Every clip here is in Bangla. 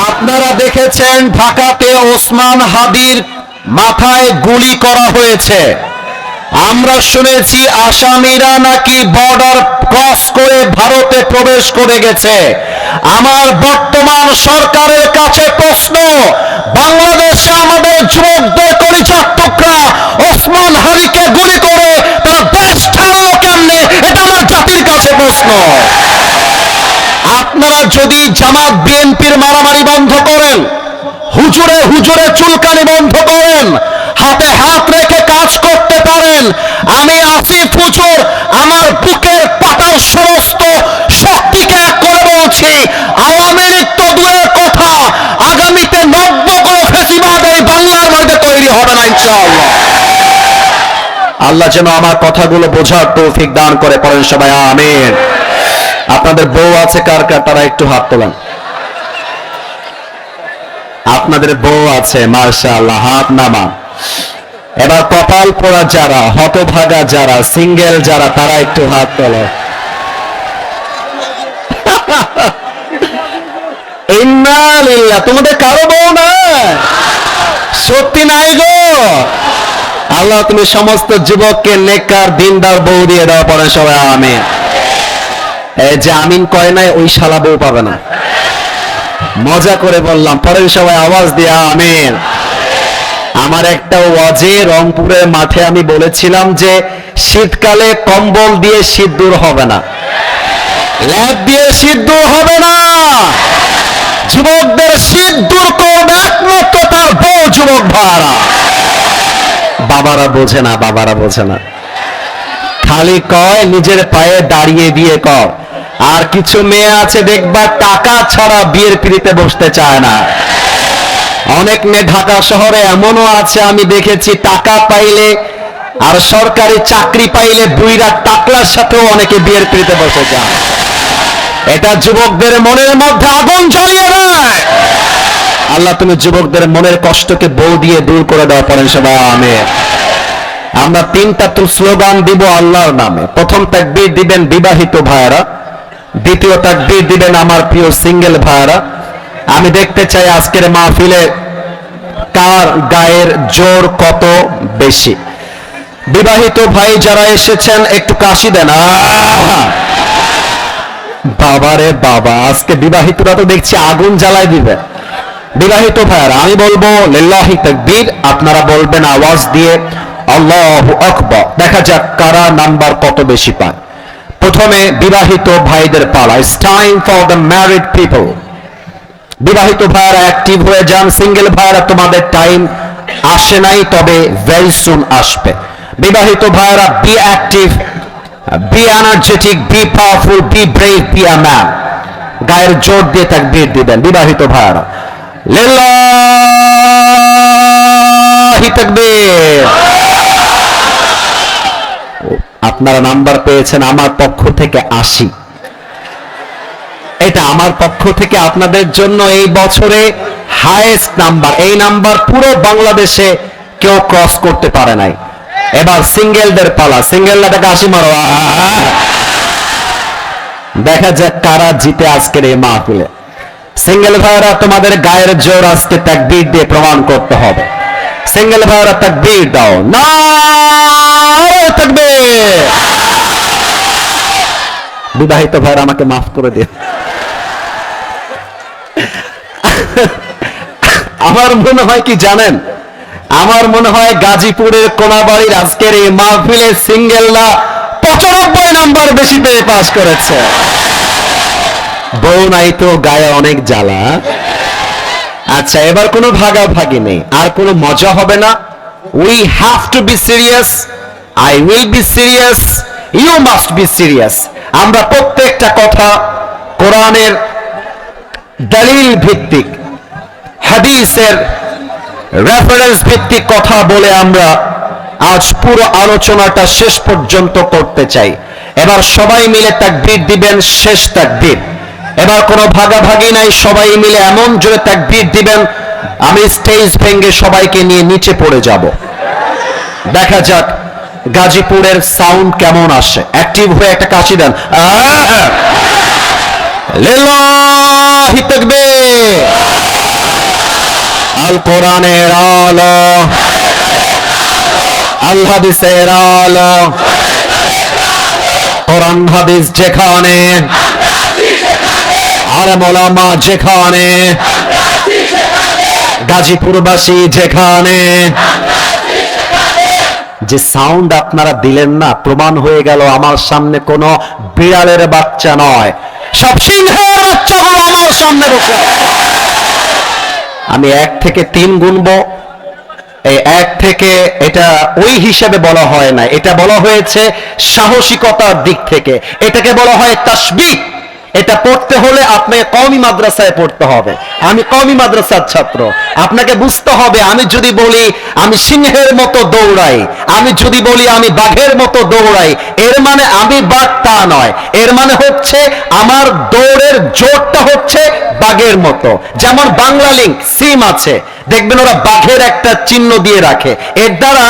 আপনারা দেখেছেন ঢাকাতে ওসমান হাদির মাথায় গুলি করা হয়েছে। আমরা শুনেছি আসামিরা নাকি বর্ডার ক্রস করে ভারতে প্রবেশ করে গেছে। আমার বর্তমান সরকারের কাছে প্রশ্ন, বাংলাদেশে আমাদের যুবকদের কলিজার টুকরা ওসমান হাদিকে গুলি করে তারা দেশ ছাড়লো কেমনে? এটা আমার জাতির কাছে প্রশ্ন। আপনারা যদি জামাত বিএনপির মারামারি বন্ধ করেন, হুজুরে হুজুরে চুলকানি বন্ধ করেন, হাতে হাত রেখে কাজ করতে পারেন, আমি আসিফ হুজুর আমার বুকের পাতার সমস্ত শক্তিকে এক করে বলছি, আওয়ামী লীগ তো দূরের কথা, আগামীতে নব্য কোনো ফেসিবাদ এই বাংলার মধ্যে তৈরি হবে না ইনশাআল্লাহ। আল্লাহ যেন আমার কথাগুলো বোঝার তৌফিক দান করে, পড়েন সবাই আমিন। আপনাদের বউ আছে কার কার? তারা একটু হাত তোলেন। আপনাদের বউ আছে, মাশাআল্লাহ, হাত নামা। এবার কপাল পোড়া যারা, হতভাগা যারা, সিঙ্গেল যারা, তারা একটু হাত তোলে। ইন্নালিল্লাহ। তোমাদের কারো বউ না? সত্যি নাই গো? আল্লাহ তুমি সমস্ত যুবককে নেককার দিনদার বউ দিয়ে দাও, পড়েন সবাই আমিন। এই যে আমিন কয় নাই, ওই শালা বউ পাবে না। মজা করে বললাম, পরের সবাই আওয়াজ দিয়ে আমিন। আমার একটা ওয়াজে রংপুরের মাঠে আমি বলেছিলাম যে শীতকালে কম্বল দিয়ে শীত দূর হবে না, ল্যাপ দিয়ে শীত দূর হবে না। যুবকদের শীত দূর করবে একমাত্র তার বউ। যুবক ভাড়া বাবারা বোঝে না, বাবারা বোঝে না, খালি কয় নিজের পায়ে দাঁড়িয়ে বিয়ে কর। আর কিছু মেয়ে আছে দেখবা টাকা ছাড়া বিয়ের পিড়িতে বসতে চায় না। অনেক মেয়ে ঢাকা শহরে এমনও আছে আমি দেখেছি, টাকা পাইলে আর সরকারি চাকরি পাইলে বুইরা টাকলার সাথেও অনেকে বিয়ের পিড়িতে বসে যায়। এটা যুবকদের মনের মধ্যে আগুন জ্বালিয়ে দেয়। আল্লাহ তুমি যুবকদের মনের কষ্টকে বউ দিয়ে দূর করে দাও, পড়েন সবাই আমিন। আমরা তিনটা তো স্লোগান দিব আল্লাহর নামে। প্রথম তাকবীর দিবেন বিবাহিত ভাইরা, দ্বিতীয় তাকবীর দিবেন আমার প্রিয় সিঙ্গেল ভাইরা। আমি দেখতে চাই আজকের মাহফিলে কার গায়ের জোর কত বেশি। বিবাহিত ভাই যারা এসেছেন একটু কাশি দেন। বাবারে বাবা, আজকে বিবাহিতরা তো দেখছি আগুন জ্বালায় দিবে। বিবাহিত ভাইরা আমি বলবো লিল্লাহি তাকবীর, আপনারা বলবেন আওয়াজ দিয়ে আল্লাহু আকবার। দেখা যাক কারা নাম্বার কত বেশি পায়। প্রথমে বিবাহিত ভাইদের পালা। It's time for the married people. বিবাহিত ভাইরা অ্যাক্টিভ হয়ে যান। সিঙ্গেল ভাইরা তোমাদের টাইম আসে নাই, তবে ভেরি সুন আসবে। বিবাহিত ভাইরা be active, be energetic, be powerful, be brave, be a man. গায়ের জোর দিয়ে তাকবীর দিবেন বিবাহিত ভাইরা। লিল্লাহি তাকবীর। আপনারা নাম্বার পেয়েছেন আমার পক্ষ থেকে 80। এটা আমার পক্ষ থেকে আপনাদের জন্য এই বছরে হাইয়েস্ট নাম্বার। এই নাম্বার পুরো বাংলাদেশে কেউ ক্রস করতে পারে নাই। এবার সিঙ্গেলদের পালা। সিঙ্গেলরা থেকে 80 মারো। দেখা যাক কারা জিতে আজকের এই মাহফিলে। সিঙ্গেল ভাইরা তোমাদের গায়ের জোর আজকে তাকবীর দিয়ে প্রমাণ করতে হবে। সিঙ্গেল ভাইরা তাকবীর দাও, না তাকবীর। বিবাহিত ভাইরা আমাকে মাফ করে দিন। আমার মনে হয় কি জানেন, আমার মনে হয় গাজীপুরের কোনাবাড়ির আজকের এই মাহফিলে সিঙ্গেলরা 95 নাম্বার বেশি পেয়ে পাস করেছে। বউ নাই তো গায়ে অনেক জ্বালা। আচ্ছা, এবার কোনো ভাগাভাগি নেই, আর কোনো মজা হবে না। We have to be serious. I will be serious, you must be serious. আমরা প্রত্যেকটা কথা কোরআনের দলিল ভিত্তিক, হাদিসের রেফারেন্স ভিত্তিক কথা বলে আমরা আজ পুরো আলোচনাটা শেষ পর্যন্ত করতে চাই। এবার সবাই মিলে তাকবীর দিবেন, শেষ তাকবীর। এবার কোনো ভাগাভাগি নাই, সবাই মিলে এমন জোরে তাকবীর দিবেন আমি স্টেজ ভেঙে সবাইকে নিয়ে নিচে পড়ে যাব। দেখা যাক গাজীপুরের সাউন্ড কেমন আসে। অ্যাক্টিভ হয়ে একটা কাশি দেন। লিল্লাহি তাকবীর। কোরআনের আলো, আল হাদিসের আলো, কোরআন হাদিস যেখানে, আলেম ওলামা যেখানে, গাজীপুরবাসী যেখানে। যে সাউন্ড আপনারা দিলেন না, প্রমাণ হয়ে গেল আমার সামনে কোনো বিড়ালের বাচ্চা নয়, সব সিংহের বাচ্চাগুলো আমার সামনে বসে। আমি 1 থেকে 3 গুনবো। এই 1 থেকে, এটা ওই হিসাবে বলা হয় না, এটা বলা হয়েছে সাহসিকতার দিক থেকে। এটাকে বলা হয় তাসবিহ। এটা পড়তে হলে আপনাকে কওমি মাদ্রাসায় পড়তে হবে। আমি কওমি মাদ্রাসার ছাত্র। আপনাকে বুঝতে হবে, আমি যদি বলি আমি সিংহের মতো দৌড়াই, আমি যদি বলি আমি বাঘের মতো দৌড়াই, এর মানে আমি বাঘ তা নয়। এর মানে হচ্ছে আমার দৌড়ের জোরটা হচ্ছে বাঘের মতো। যেমন বাংলা লিংক সিম আছে, দেখবেন ওরা বাঘের একটা চিহ্ন দিয়ে রাখে। এর দ্বারা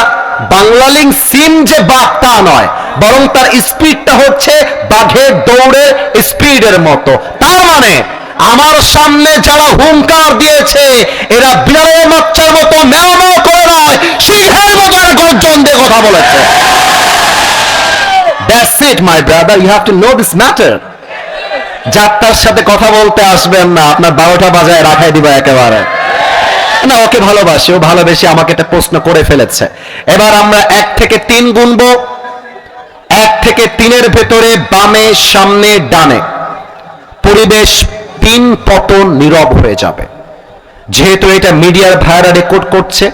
বাংলা লিংক সিম যে বাঘ তা নয়, বরং তার স্পিডটা হচ্ছে বাঘের দৌড়ের স্পিডের মতো। তার মানে আমার সামনে যারা হুঙ্কার দিয়েছে, এরা বিড়ালের বাচ্চার মতো ম্যাও ম্যাও করে নয়, সিংহের মতো গর্জন দিয়ে কথা বলেছে। That's it, my brother. You have to know this matter. যাত্রার সাথে কথা বলতে আসবেন না, আপনার 12টা বাজায় রাখাই দিবা একেবারে। না, ওকে ভালোবাসি, ও ভালোবেসে আমাকে একটা প্রশ্ন করে ফেলেছে। এবার আমরা 1 থেকে 3 গুনবো। 1 থেকে 3-এর ভেতরে বামে, সামনে, ডানে পরিবেশ 3 পতন নীরব হয়ে যাবে। যেহেতু এটা মিডিয়ার ভাইরা রেকর্ড করছে,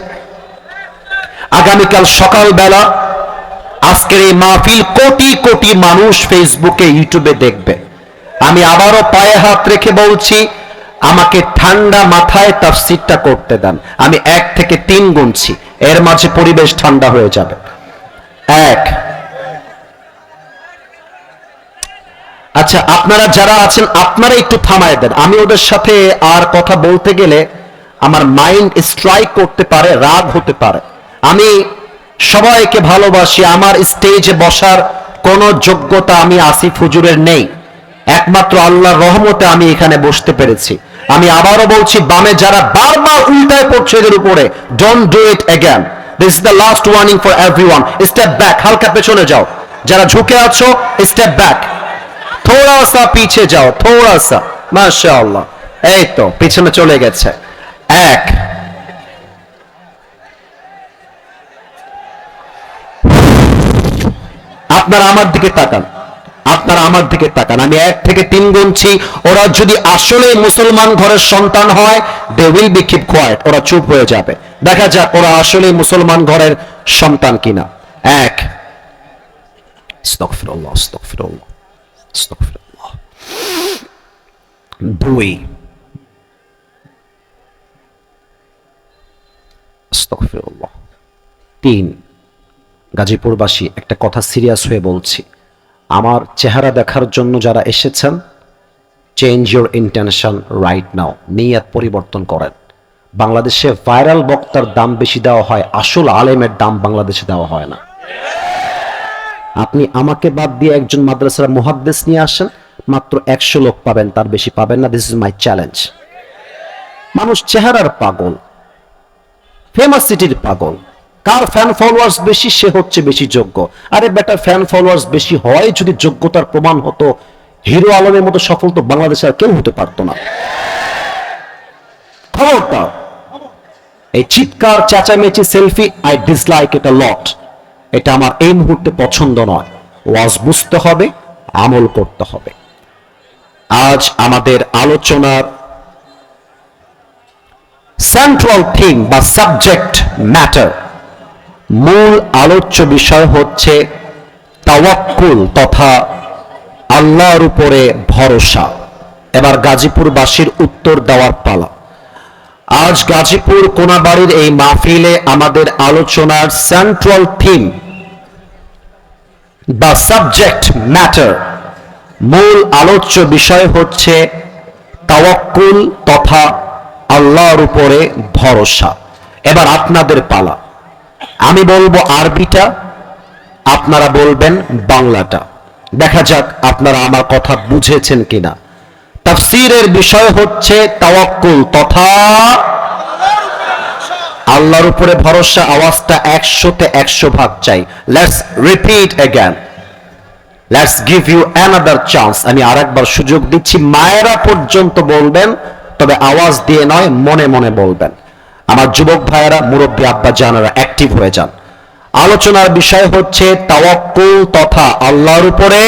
আগামীকাল সকালবেলা আজকের এই মাহফিল কোটি কোটি মানুষ ফেসবুকে, ইউটিউবে দেখবে। আমি আবারও পায়ে হাত রেখে বলছি, আমাকে ঠান্ডা মাথায় তাফসীরটা করতে দেন। আমি 1 থেকে 3 গুনছি, এর মাঝে পরিবেশ ঠান্ডা হয়ে যাবে। 1। আচ্ছা, আপনারা যারা আছেন আপনারা একটু থামায় দেন। আমি ওদের সাথে আর কথা বলতে গেলে আমার মাইন্ড স্ট্রাইক করতে পারে, রাগ হতে পারে। আমি সবাইকে ভালোবাসি, আমার স্টেজে বসার কোনো যোগ্যতা আমি আসিফ হুজুরের নেই, একমাত্র আল্লাহর রহমতে আমি এখানে বসতে পেরেছি। আমি আবারও বলছি, বামে যারা বারবার উল্টায় পড়ছে এদের উপরে, don't do it again. This is the last warning for everyone. Step back, হালকা পেছনে যাও। যারা ঝুঁকে আছো স্টেপ ব্যাক, থোড়া সা পিছে যাও, থোড়া সা। মাশাআল্লাহ, এই তো পিছনে চলে গেছে। 1। আপনারা আমার দিকে তাকান, আপনারা আমার দিকে তাকান। আমি 1 থেকে 3 গুনছি। ওরা যদি আসলে মুসলমান ঘরের সন্তান হয়, they will be keep quiet, ওরা চুপ হয়ে যাবে। দেখা যাক ওরা আসলে মুসলমান ঘরের সন্তান কিনা। 1। আস্তাগফিরুল্লাহ, আস্তাগফিরুল্লাহ, আস্তাগফিরুল্লাহ। 2। আস্তাগফিরুল্লাহ। 3। গাজীপুরবাসী, একটা কথা সিরিয়াস হয়ে বলছি, আমার চেহারা দেখার জন্য যারা এসেছেন, change your intention right now. নিয়ত পরিবর্তন করেন। বাংলাদেশে ভাইরাল বক্তার দাম বেশি দেওয়া হয়, আসল আলেমের দাম বাংলাদেশে দেওয়া হয় না। আপনি আমাকে বাদ দিয়ে একজন মাদ্রাসার মুহাদ্দিস নিয়ে আসেন, মাত্র 100 লোক পাবেন, তার বেশি পাবেন না। This is my challenge. মানুষ চেহারার পাগল, ফেমাস সিটির পাগল। কার ফ্যান ফলোয়ার্স বেশি, সে হচ্ছে বেশি যোগ্য। আরে বেটা, ফ্যান ফলোয়ার্স বেশি হয় যদি যোগ্যতার প্রমাণ হতো, হিরো আলমের মতো সফল তো বাংলাদেশে আর কেউ হতে পারতো না। খবরদার, এই চিৎকার, চেঁচামেচি, সেলফি, আই ডিসলাইক ইট আ লট। এটা আমার এই মুহূর্তে পছন্দ নয়। ওয়াজ বুঝতে হবে, আমল করতে হবে। আজ আমাদের আলোচনার সেন্ট্রাল থিম বা সাবজেক্ট ম্যাটার, মূল আলোচ্য বিষয় হচ্ছে তাওয়াক্কুল তথা আল্লাহর উপরে ভরসা। এবার গাজীপুরবাসীর উত্তর দেওয়ার পালা। আজ গাজীপুর কোনাবাড়ির এই মাহফিলে আমাদের আলোচনার সেন্ট্রাল থিম বা সাবজেক্ট ম্যাটার, মূল আলোচ্য বিষয় হচ্ছে তাওয়াক্কুল তথা আল্লাহর উপরে ভরসা। এবার আপনাদের পালা। আমি বলবো আরবিটা, আপনারা বলবেন বাংলাটা। দেখা যাক আপনারা আমার কথা বুঝেছেন কিনা। তাফসীরের বিষয় হচ্ছে তাওয়াক্কুল তথা আল্লাহর উপরে ভরসা আওয়াজটা 100-তে 100 ভাগ চাই। Let's repeat again, let's give you another chance. আমি আরেকবার সুযোগ দিচ্ছি, মায়েরা পর্যন্ত বলবেন, তবে আওয়াজ দিয়ে নয়, মনে মনে বলবেন। আমার যুবক ভাইয়েরা, মুরব্বী আব্বা জানারা অ্যাক্টিভ হয়ে যান। আলোচনার বিষয় হচ্ছে তাওয়াক্কুল তথা আল্লাহর উপরে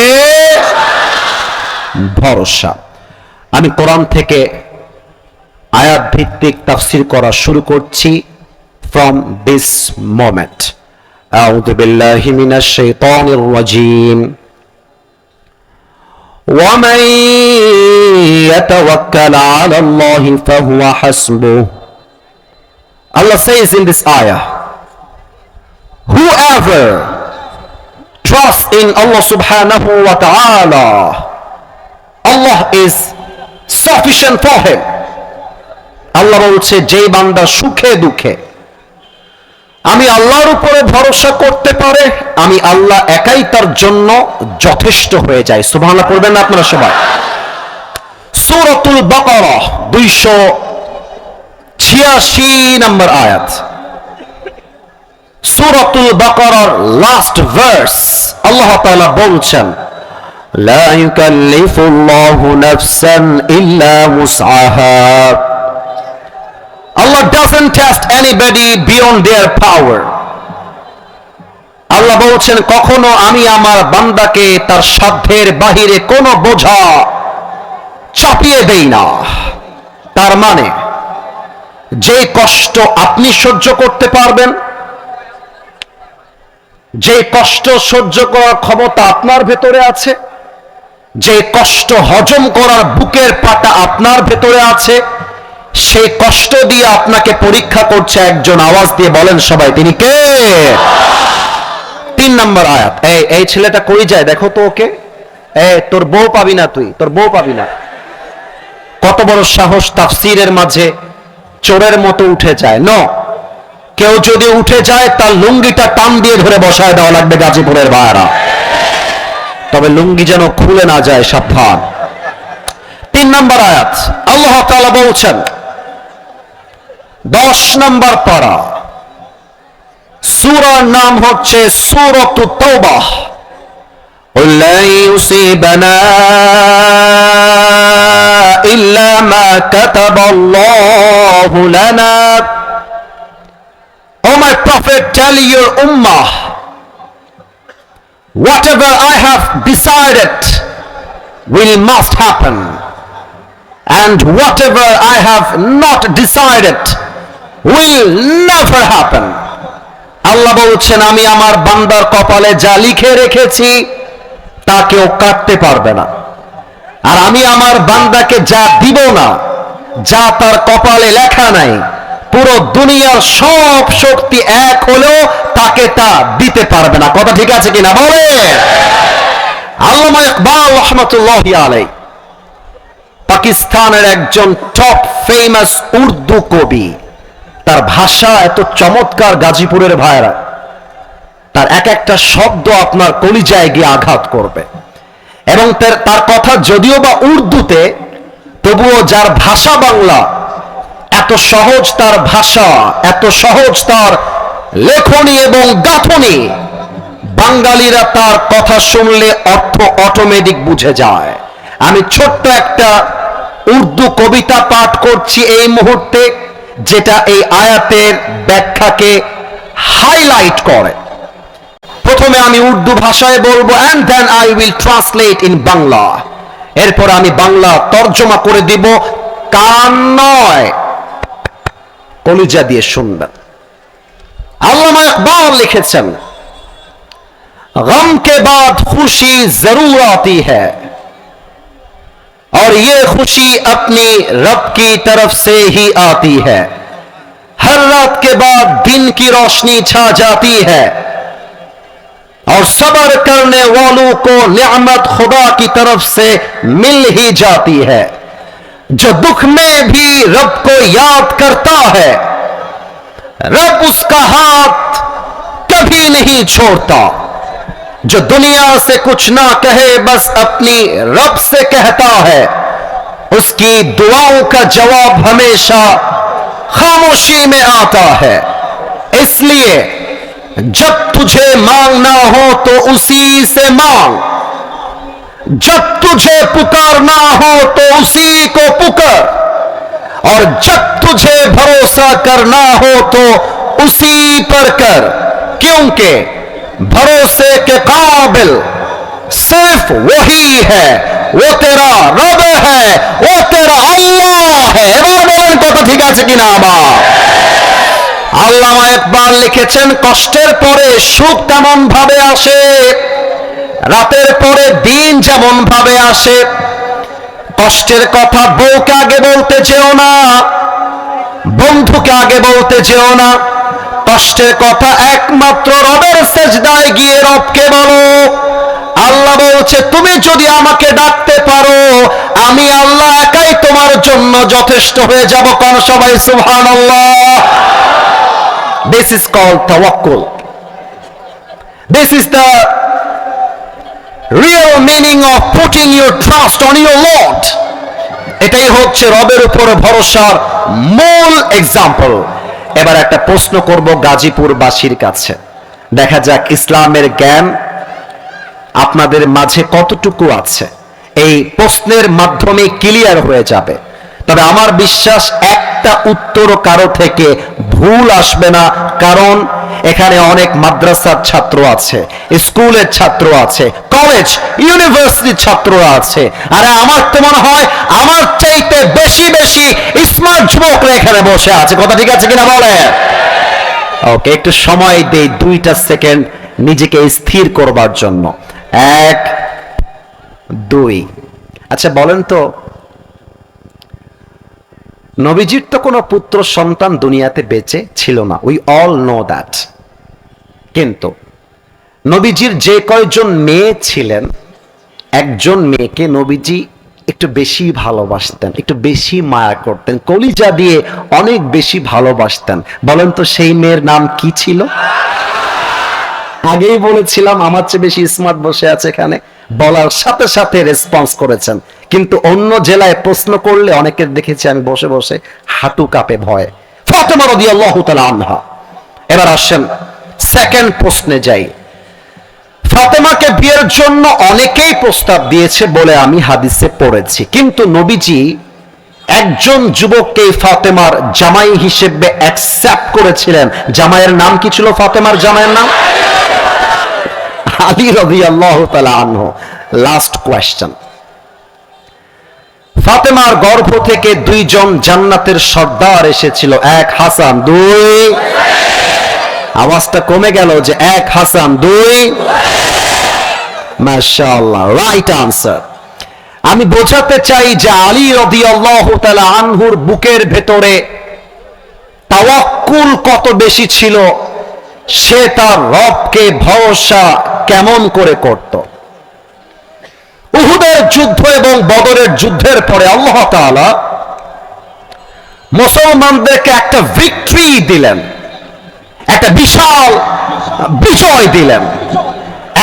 ভরসা। আমি কোরআন থেকে আয়াত ভিত্তিক তাফসীর করা শুরু করছি from this moment. أعوذ بالله من الشيطان الرجيم. ومن يتوكل على الله فهو حسبه. Allah says in this ayah, whoever trusts in Allah subhanahu wa ta'ala, Allah is sufficient for him. আল্লাহ বলছে, যে বান্দা সুখে দুঃখে আমি আল্লাহর উপরে ভরসা করতে পারে, আমি আল্লাহ একাই তার জন্য যথেষ্ট হয়ে যায়। সুবহানাল্লাহ পড়বেন না আপনারা সবাই? সূরাতুল বাকারা 286 নম্বর আয়াত, সূরাতুল বাকারার লাস্ট ভার্স। আল্লাহ তাআলা বলছেন, লা ইউকাল্লিফুল্লাহু নাফসান ইল্লা উসআহা। Allah doesn't test anybody beyond their power. আল্লাহ বলছেন, কখনো আমি আমার বান্দাকে তার সাধ্যের বাহিরে কোনো বোঝা চাপিয়ে দেই না। তার মানে যে কষ্ট আপনি সহ্য করতে পারবেন, যে কষ্ট সহ্য করার ক্ষমতা আপনার ভেতরে আছে, যে কষ্ট হজম করার বুকের পাটা আপনার ভেতরে আছে, সেই কষ্ট দিয়ে আপনাকে পরীক্ষা করছে একজন। আওয়াজ দিয়ে বলেন সবাই, তিনি কে? 3 নম্বর আয়াত। এই ছেলেটা কই যায় দেখো তো ওকে। তোর বউ পাবি না, তুই তোর বউ পাবি না। কত বড় সাহস তাফসীরের মাঝে চোরের মতো উঠে যায়। নো, কেউ যদি উঠে যায় তার লুঙ্গিটা টান দিয়ে ধরে বসায় দেওয়া লাগবে গাজীপুরের ভাইরা, তবে লুঙ্গি যেন খুলে না যায়, সাবধান। 3 নম্বর আয়াত আল্লাহ তাআলা বলছেন, 10 নম্বর পারা, সূরার নাম হচ্ছে সূরাতুত তাওবাহ। লা ইউসিবানা ইল্লা মা কাতাবাল্লাহু লানা। O my prophet, tell your ummah, whatever I have decided will must happen, and whatever I have not decided will never happen. আল্লাহ বলছেন, আমি আমার বান্দার কপালে যা লিখে রেখেছি তা কেউ কাটতে পারবে না, আর আমি আমার বান্দাকে যা দিব না, যা তার কপালে লেখা নাই, পুরো দুনিয়ার সব শক্তি এক হলেও তাকে তা দিতে পারবে না। কথা ঠিক আছে কিনা বলে? আল্লামা ইকবাল রাহমাতুল্লাহি আলাইহি পাকিস্তানের একজন টপ ফেমাস উর্দু কবি। তার ভাষা এত চমৎকার, গাজীপুরের ভাইরা, তার এক একটা শব্দ আপনার কলিজায় গিয়ে আঘাত করবে। এবং তার কথা যদিও বা উর্দুতে, তবুও যার ভাষা বাংলা, এত সহজ তার ভাষা, এত সহজ তার লেখনী এবং গাঁথনি, বাঙালিরা তার কথা শুনলে অর্থ অটোমেটিক বুঝে যায়। আমি ছোট্ট একটা উর্দু কবিতা পাঠ করছি এই মুহূর্তে, যেটা এই আয়াতের ব্যাখ্যাকে হাইলাইট করে। প্রথমে আমি উর্দু ভাষায় বলবো, and then I will translate in Bangla. এরপর আমি বাংলা তর্জমা করে দিব, কান নয় কলিজা দিয়ে শুনবেন। আল্লামা ইকবাল লিখেছেন, गम के बाद खुशी जरूर आती है, और ये खुशी अपनी रब की तरफ से ही आती है। हर रात के बाद दिन की रोशनी छा जाती है, और सब्र करने वालों को नियामत खुदा की तरफ से मिल ही जाती है। जो दुख में भी रब को याद करता है, रब उसका हाथ कभी नहीं छोड़ता। जो दुनिया से कुछ ना कहे, बस अपनी रब से कहता है, उसकी दुआओं का जवाब हमेशा खामोशी में आता है। इसलिए जब तुझे मांगना हो तो उसी से मांग, जब तुझे पुकारना हो तो उसी को पुकार, और जब तुझे भरोसा करना हो तो उसी पर कर, क्योंकि भरोसे के काबिल सिर्फ वही है, वो तेरा रब है, वो तेरा अल्लाह है। এবার বলেন কথা ঠিক আছে কিনা? আবার আল্লামা ইকবাল লিখেছেন, কষ্টের পরে সুখ তেমন ভাবে আসে, রাতের পরে দিন যেমন ভাবে আসে। কষ্টের কথা বউকে আগে বলতে যেও না, বন্ধুকে আগে বলতে যেও না। কষ্টের কথা একমাত্র রবের সেজদায় গিয়ে রবকে বলো। আল্লাহ বলছে, তুমি যদি আমাকে ডাকতে পারো, আমি আল্লাহ একাই তোমার জন্য যথেষ্ট হয়ে যাব। কোন সবাই সুবহানাল্লাহ। This is called tawakkul. This is the real meaning of putting your trust on your Lord. এটাই হচ্ছে রবের উপর ভরসার মূল এক্সাম্পল। এবার একটা প্রশ্ন করব গাজীপুরবাসীর কাছে, দেখা যাক ইসলামের জ্ঞান আপনাদের মাঝে কতটুকু আছে। এই প্রশ্নের মাধ্যমে ক্লিয়ার হয়ে যাবে। তবে আমার বিশ্বাস একটা উত্তর কারো থেকে ভুল আসবে না, কারণ এখানে অনেক মাদ্রাসার ছাত্র আছে, স্কুলের ছাত্র আছে, কলেজ ইউনিভার্সিটির ছাত্ররা আছে। আর আমার তো মনে হয় আমার চাইতে বেশি বেশি স্মার্ট যুবকরা এখানে বসে আছে। কথা ঠিক আছে কিনা বলে? ওকে, একটু সময় দেই 2টা সেকেন্ড নিজেকে স্থির করবার জন্য। 1 2। আচ্ছা বলেন তো, নবীজির তো কোনো পুত্র সন্তান দুনিয়াতে বেঁচে ছিল না, উই অল নো দ্যাট। কিন্তু নবীজির যে কয়জন মেয়ে ছিলেন, একজন মেয়েকে নবীজি একটু বেশি ভালোবাসতেন, একটু বেশি মায়া করতেন, কলিজা দিয়ে অনেক বেশি ভালোবাসতেন। বলেন তো সেই মেয়ের নাম কি ছিল? আগেই বলেছিলাম আমার চেয়ে বেশি স্মার্ট বসে আছে এখানে, বলার সাথে সাথে রেসপন্স করেছেন। কিন্তু অন্য জেলায় প্রশ্ন করলে অনেকের দেখেছি আমি বসে বসে হাঁটু কাঁপে ভয়ে। ফাতেমা রাদিয়াল্লাহু তাআলা আনহা। এবার আসেন সেকেন্ড প্রশ্নে যাই। ফাতেমাকে বিয়ের জন্য অনেকেই প্রস্তাব দিয়েছে বলে আমি হাদিসে পড়েছি, কিন্তু নবীজি একজন যুবককে ফাতেমার জামাই হিসেবে অ্যাকসেপ্ট করেছিলেন। জামাইয়ের নাম কি ছিল? ফাতেমার জামাইয়ের নাম আলী রাদিয়াল্লাহু তাআলা আনহু। লাস্ট কোয়েশ্চেন, ফাতেমার গর্ভ থেকে 2 জন জান্নাতের সর্দার এসেছিল, 1 হাসান, 2 আওয়াজটা কমে গেল যে 1 হাসান 2 মাশাআল্লাহ, রাইট আনসার। আমি বোঝাতে চাই যে আলী রাদিয়াল্লাহু তাআলা আনহুর বুকের ভেতরে তাওয়াক্কুল কত বেশি ছিল, সে তার রবকে ভরসা কেমন করে করত। উহুদের যুদ্ধ এবং বদরের যুদ্ধের পরে আল্লাহ তাআলা মুসলমানদেরকে একটা ভিক্টরি দিলেন, একটা বিশাল বিজয় দিলেন।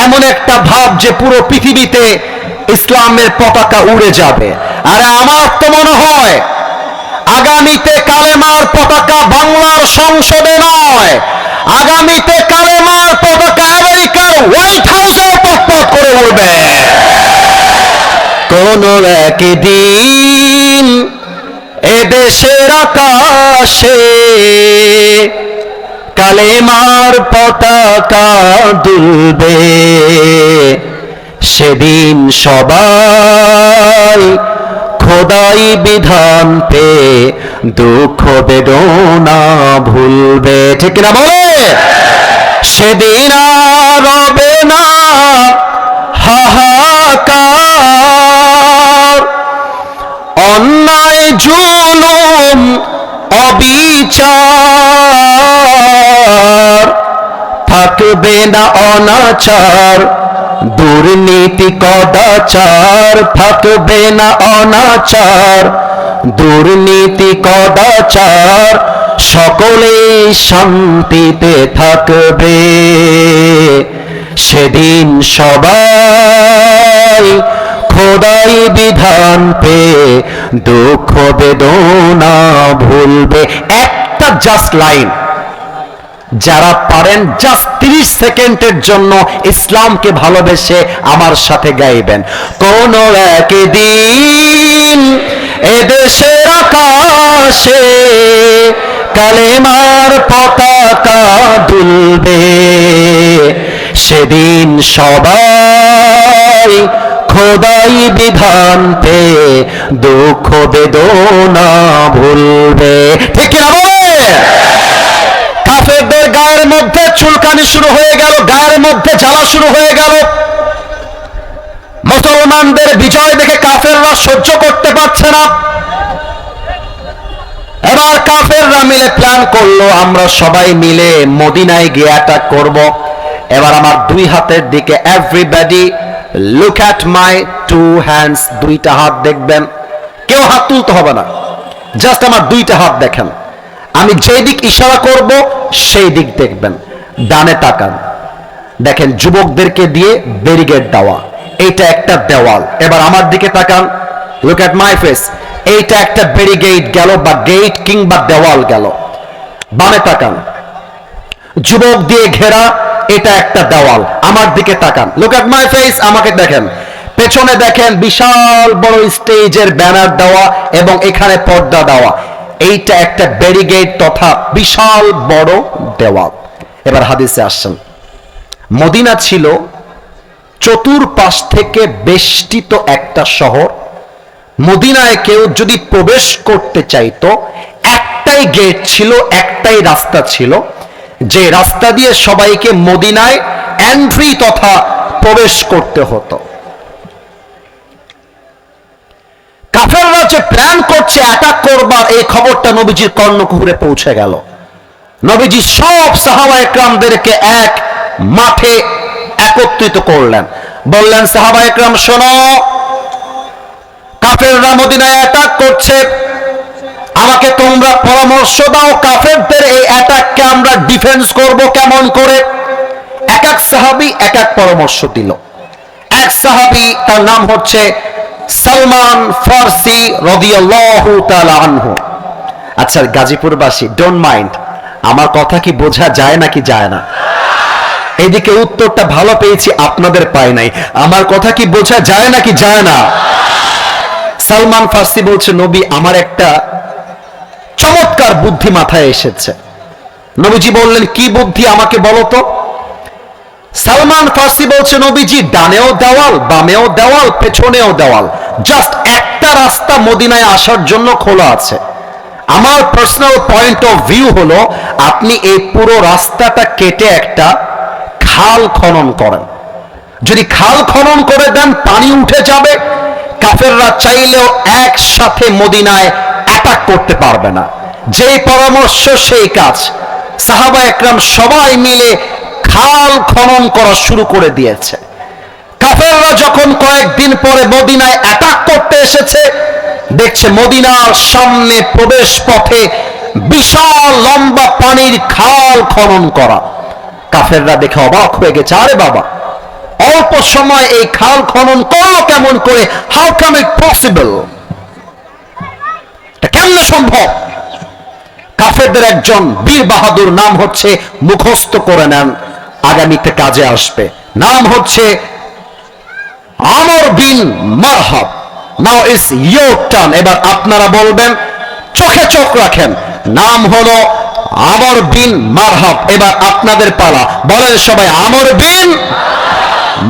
এমন একটা ভাব যে পুরো পৃথিবীতে ইসলামের পতাকা উড়ে যাবে। আর আমার তো মনে হয় আগামীতে কালেমার পতাকা বাংলার সংসদে নয়, আগামীতে কালেমার পতাকা আমেরিকার হোয়াইট হাউসে পথপথ করে উড়বে। কোন একদিন এদেশের আকাশে কালেমার পতাকা দুলবে, সেদিন সবাই খোদাই বিধান পে দুঃখ বেদনা ভুলবে। ঠিক না বলে? সেদিন আর রবে না হাহাকার, অন্যায় জুলুম অবিচার, থাকবে না অনাচার দুর্নীতি কদাচার, থাকবে না অনাচার দুর্নীতি কদাচার, সকলেই শান্তিতে থাকবে। সেদিন সবাই খোদাই বিধান পে দুঃখ বেদনা ভুলবে। একটা জাস্ট লাইন, যারা পারেন জাস্ট 30 সেকেন্ডের জন্য ইসলামকে ভালোবেসে আমার সাথে গাইবেন। কোন একদিন এদেশের আকাশে কালেমার পতাকা দুলবে, সেদিন সবাই খোদাই বিধান পে দুঃখ বেদনা ভুলবে। ঠিক কি না বলে? কাফেরদের গায়ের মধ্যে চুলকানি শুরু হয়ে গেল, গায়ের মধ্যে জ্বালা শুরু হয়ে গেল। মুসলমানদের বিজয় দেখে কাফেররা সহ্য করতে পারছে না। এবার কাফেররা মিলে প্ল্যান করলো, আমরা সবাই মিলে মদিনায় গিয়ে অ্যাটাক করব। এবার আমার দুই হাতের দিকে, everybody look at my two hands, দুইটা হাত দেখবেন, কেউ হাত তুলতে হবে না, জাস্ট আমার দুইটা হাত দেখেন। আমি যেই দিক ইশারা করব সেই দিক দেখবেন। ডানে তাকান, দেখেন যুবকদেরকে দিয়ে ব্যারিকেড দেওয়া, এইটা একটা দেওয়াল। এবার আমার দিকে তাকান, লুক অ্যাট মাই ফেস, এইটা একটা ব্যারিকেড গেল বা গেট কিংবা দেওয়াল গেল। বামে তাকান, যুবক দিয়ে ঘেরা, এটা একটা দেওয়াল। আমার দিকে তাকান, লুক অ্যাট মাই ফেস, আমাকে দেখেন। পেছনে দেখেন বিশাল বড় স্টেজের ব্যানার দেওয়া এবং এখানে পর্দা দেওয়া, এইটা একটা ব্যারিকেড তথা বিশাল বড় দেওয়াল। এবার হাদিসে আসছেন, মদিনা ছিল চতুর্পাশ থেকে বেষ্টিত একটা শহর। মদিনায় কেউ যদি প্রবেশ করতে চাইতো, একটাই গেট ছিল, একটাই রাস্তা ছিল, যে রাস্তা দিয়ে সবাইকে মদিনায় এন্ট্রি তথা প্রবেশ করতে হতো। কাফেররা যে প্ল্যান করছে অ্যাটাক করবার, এই খবরটা নবীজির কর্ণকুহরে পৌঁছে গেল। নবীজি সব সাহাবা একরামদেরকে এক মাঠে একত্রিত করলেন, বললেন সাহাবা একরাম শোনো, কাফেররা মদিনায় অ্যাটাক করছে, আমাকে তোমরা পরামর্শ দাও কাফেরদের এই অ্যাটাককে আমরা ডিফেন্স করব কেমন করে। এক এক সাহাবী এক এক পরামর্শ দিল। এক সাহাবী, তার নাম হচ্ছে সালমান ফারসি রাদিয়াল্লাহু তাআলা আনহু। আচ্ছা গাজীপুরবাসী, ডোন্ট মাইন্ড, আমার কথা কি বোঝা যায় নাকি যায় না? এদিকে উত্তরটা ভালো পেয়েছি, আপনাদের পাই নাই। আমার কথা কি বোঝা যায় নাকি যায় না? সালমান ফারসি বলছে, নবী আমার একটা চমৎকার বুদ্ধি মাথায় এসেছে। নবীজি বললেন, কি বুদ্ধি আমাকে বলো তো। সালমান ফারসি বলছে, নবীজি ডানেও দেওয়াল, বামেও দেওয়াল, পেছনেও দেওয়াল, জাস্ট একটা রাস্তা মদিনায় আসার জন্য খোলা আছে। আমার পার্সোনাল পয়েন্ট অফ ভিউ হলো, আপনি এই পুরো রাস্তাটা কেটে একটা খাল খনন করেন। যদি খাল খনন করে দেন, পানি উঠে যাবে, কাফেররা চাইলেও একসাথে মদিনায় অ্যাটাক করতে পারবে না। যেই পরামর্শ সেই কাজ। সাহাবা একরাম সবাই মিলে খাল খনন করা শুরু করে দিয়েছে। কাফেররা যখন কয়েকদিন পরে মদিনায় অ্যাটাক করতে এসেছে, দেখছে মদিনার সামনে প্রবেশ পথে বিশাল লম্বা পানির খাল খনন করা। কাফেররা দেখে অবাক হয়ে গেছে, আরে বাবা, অল্প সময় এই খাল খনন করলো কেমন করে? How come it possible? এটা কেমনে সম্ভব? কাফেরদের একজন বীর বাহাদুর, নাম হচ্ছে, মুখস্থ করে নেন, আগামীতে কাজে আসবে, নাম হচ্ছে আমর বিন মারহাব। Now it's your turn. এবার আপনারা বলবেন, চোখে চোখ রাখেন, নাম হলো আমর বিন মারহাব। এবার আপনাদের পালা, বলেন সবাই আমর বিন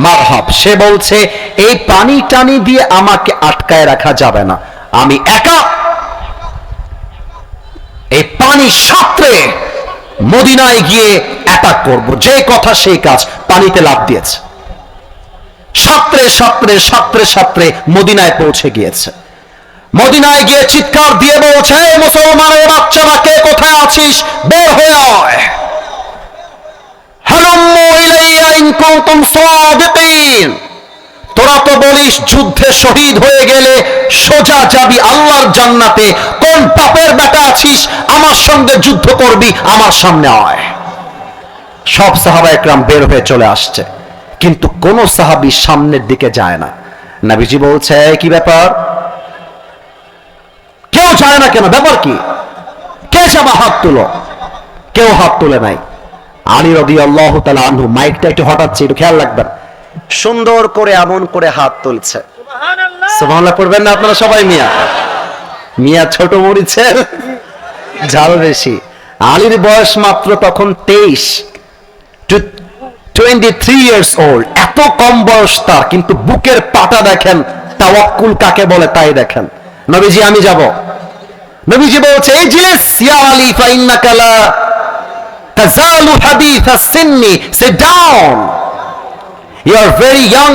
মারহাব। সে বলছে, এই পানি টানি দিয়ে আমাকে আটকায় রাখা যাবে না, আমি একা এই পানি সাঁতরে মদিনায় গিয়ে অ্যাটাক করব। যে কথা সেই কাজ, পানিতে লাফ দিয়েছে, সাঁতরে সাঁতরে সাঁতরে সাঁতরে মদিনায় পৌঁছে গিয়েছে। মদিনায় গিয়ে চিৎকার দিয়ে বলছে, মুসলমানের বাচ্চারা কে কোথায় আছিস, বের হয়ে আয়, হালুম্মু ইলাইয়া ইন কুনতুম সাদিকিন। তোরা তো বলিস যুদ্ধে শহীদ হয়ে গেলে সোজা যাবি আল্লাহর জান্নাতে, কোন পাপের বেটা আছিস আমার সঙ্গে যুদ্ধ করবি, আমার সামনে আয়। সব সাহাবা একরাম বের হয়ে চলে আসছে, কিন্তু কোন সাহাবী সামনের দিকে যায় না। নবীজি বলছে, কি ব্যাপার, কেউ যায় না কেন, ব্যাপার কি? কে যাবা, হাত তুলো। কেউ হাত তুলে নাই। আলী রাদিয়াল্লাহু তাআলা আনহু মাইকটা একটু হঠাৎ একটু খেয়াল রাখবেন, সুন্দর করে এমন করে হাত তুলছে। সুবহানাল্লাহ পড়বেন না আপনারা সবাই? মিয়া ছোট মরিচের ঝাল বেশি। আলীর বয়স মাত্র তখন 23 to 23 years old। এত কম বয়স তার, কিন্তু বুকের পাটা দেখেন, তাওয়াক্কুল কাকে বলে তাই দেখেন। নবীজি আমি যাব, নবীজি বলছে ইজলিস ইয়া আলী ফাইন্নাকা লা তাজালু হাদিথ আস-সিন্নি, sit down, you are very young.